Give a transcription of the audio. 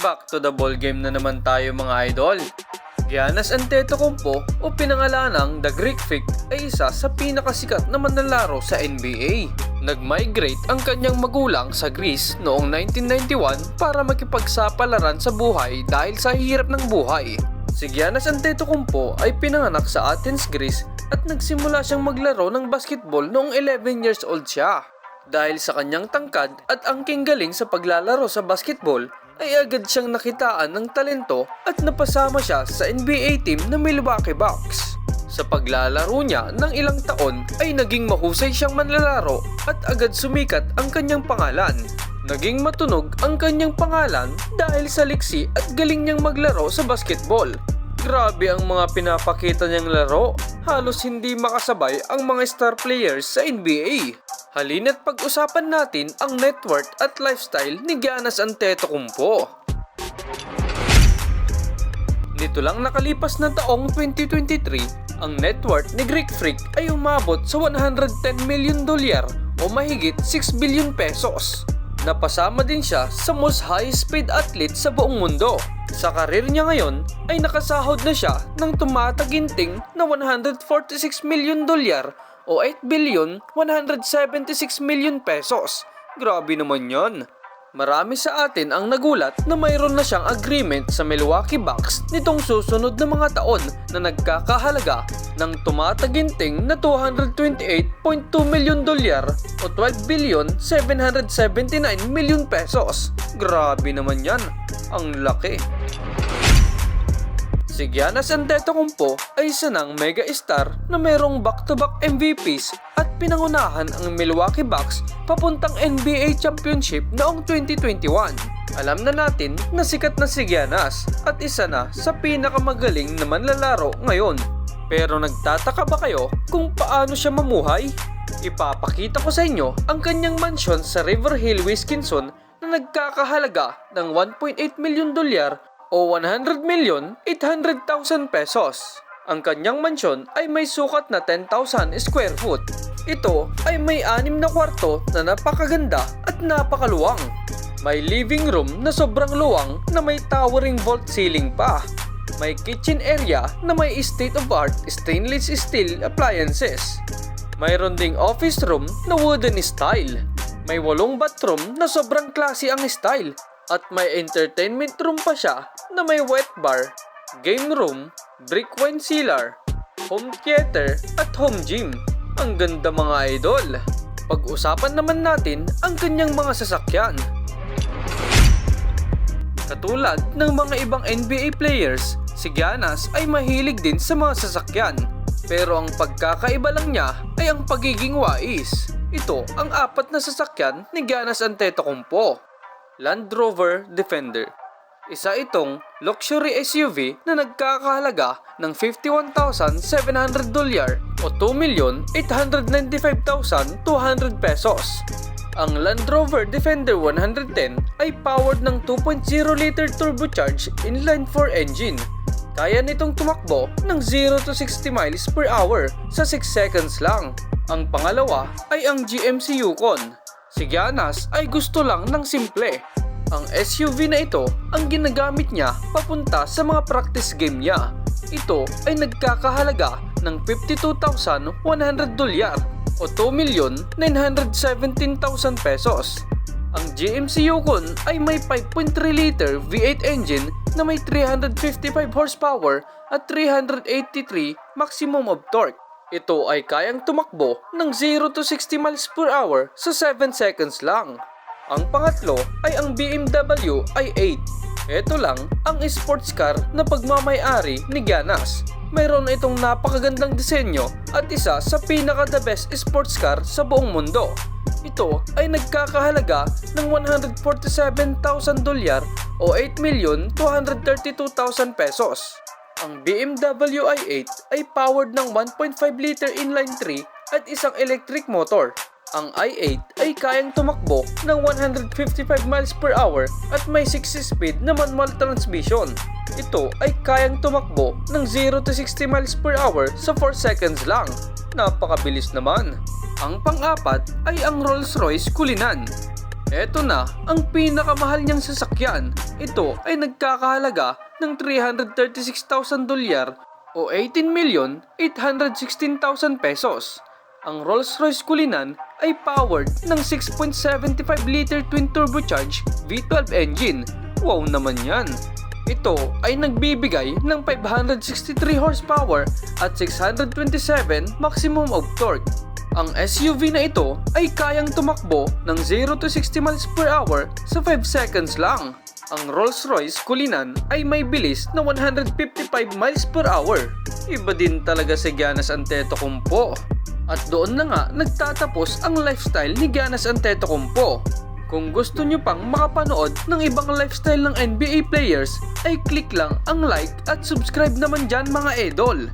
Back to the ball game na naman tayo mga idol. Giannis Antetokounmpo o pinangalanang The Greek Freak ay isa sa pinakasikat na manlalaro sa NBA. Nag-migrate ang kanyang magulang sa Greece noong 1991 para makipagsapalaran sa buhay dahil sa hirap ng buhay. Si Giannis Antetokounmpo ay pinanganak sa Athens, Greece at nagsimula siyang maglaro ng basketball noong 11 years old siya. Dahil sa kanyang tangkad at angking galing sa paglalaro sa basketball, ay agad siyang nakitaan ng talento at napasama siya sa NBA team na Milwaukee Bucks. Sa paglalaro niya ng ilang taon ay naging mahusay siyang manlalaro at agad sumikat ang kanyang pangalan. Naging matunog ang kanyang pangalan dahil sa liksi at galing niyang maglaro sa basketball. Grabe ang mga pinapakita niyang laro, halos hindi makasabay ang mga star players sa NBA. Halina't pag-usapan natin ang net worth at lifestyle ni Giannis Antetokounmpo. Nito lang nakalipas na taong 2023, ang net worth ni Greek Freak ay umabot sa $110 million o mahigit 6 billion pesos. Napasama din siya sa most high-speed athlete sa buong mundo. Sa karir niya ngayon ay nakasahod na siya ng tumataginting na $146 million o 8 billion 176 million pesos. Grabe naman yan. Marami sa atin ang nagulat na mayroon na siyang agreement sa Milwaukee Bucks nitong susunod na mga taon na nagkakahalaga ng tumataginting na $228.2 million o 12 billion 779 million pesos. Grabe naman yan. Ang laki. Si Giannis Antetokounmpo ay isa ng mega star na mayroong back-to-back MVPs at pinangunahan ang Milwaukee Bucks papuntang NBA Championship noong 2021. Alam na natin na sikat na si Giannis at isa na sa pinakamagaling na manlalaro ngayon. Pero nagtataka ba kayo kung paano siya mamuhay? Ipapakita ko sa inyo ang kanyang mansyon sa River Hill, Wisconsin na nagkakahalaga ng $1.8 million o 100,800,000 pesos. Ang kanyang mansyon ay may sukat na 10,000 square foot. Ito ay may 6 na kwarto na napakaganda at napakaluwang. May living room na sobrang luwang na may towering vault ceiling pa. May kitchen area na may state-of-art stainless steel appliances. Mayroon ding office room na wooden style. May 8 bathroom na sobrang classy ang style. At may entertainment room pa siya na may wet bar, game room, brick wine cellar, home theater at home gym. Ang ganda mga idol. Pag-usapan naman natin ang kanyang mga sasakyan. Katulad ng mga ibang NBA players, si Giannis ay mahilig din sa mga sasakyan. Pero ang pagkakaiba lang niya ay ang pagiging wais. Ito ang 4 na sasakyan ni Giannis Antetokounmpo. Land Rover Defender. Isa itong luxury SUV na nagkakahalaga ng $51,700 o 2,895,200 pesos. Ang Land Rover Defender 110 ay powered ng 2.0-liter turbocharged inline-4 engine. Kaya nitong tumakbo ng 0 to 60 miles per hour sa 6 seconds lang. Ang pangalawa ay ang GMC Yukon. Si Giannis ay gusto lang ng simple. Ang SUV na ito ang ginagamit niya papunta sa mga practice game niya. Ito ay nagkakahalaga ng $52,100 o 2,917,000 pesos. Ang GMC Yukon ay may 5.3-liter V8 engine na may 355 horsepower at 383 maximum of torque. Ito ay kayang tumakbo ng 0 to 60 miles per hour sa 7 seconds lang. Ang pangatlo ay ang BMW i8. Ito lang ang sports car na pagmamay-ari ni Giannis. Mayroon itong napakagandang disenyo at isa sa pinaka-the best sports car sa buong mundo. Ito ay nagkakahalaga ng $147,000 o 8,232,000 pesos. Ang BMW i8 ay powered ng 1.5-liter inline-3 at isang electric motor. Ang i8 ay kayang tumakbo ng 155 miles per hour at may 6-speed na manual transmission. Ito ay kayang tumakbo ng 0 to 60 miles per hour sa 4 seconds lang. Napakabilis naman. Ang pang-apat ay ang Rolls-Royce Cullinan. Eto na ang pinakamahal niyang sasakyan. Ito ay nagkakahalaga ng $336,000 o 18,816,000 pesos. Ang Rolls-Royce Cullinan ay powered ng 6.75-liter twin-turbocharged V12 engine. Wow naman yan! Ito ay nagbibigay ng 563 horsepower at 627 maximum of torque. Ang SUV na ito ay kayang tumakbo ng 0 to 60 miles per hour sa 5 seconds lang. Ang Rolls-Royce Cullinan ay may bilis na 155 miles per hour. Iba din talaga si Giannis Antetokounmpo. At doon na nga nagtatapos ang lifestyle ni Giannis Antetokounmpo. Kung gusto nyo pang makapanood ng ibang lifestyle ng NBA players, ay click lang ang like at subscribe naman dyan mga idol.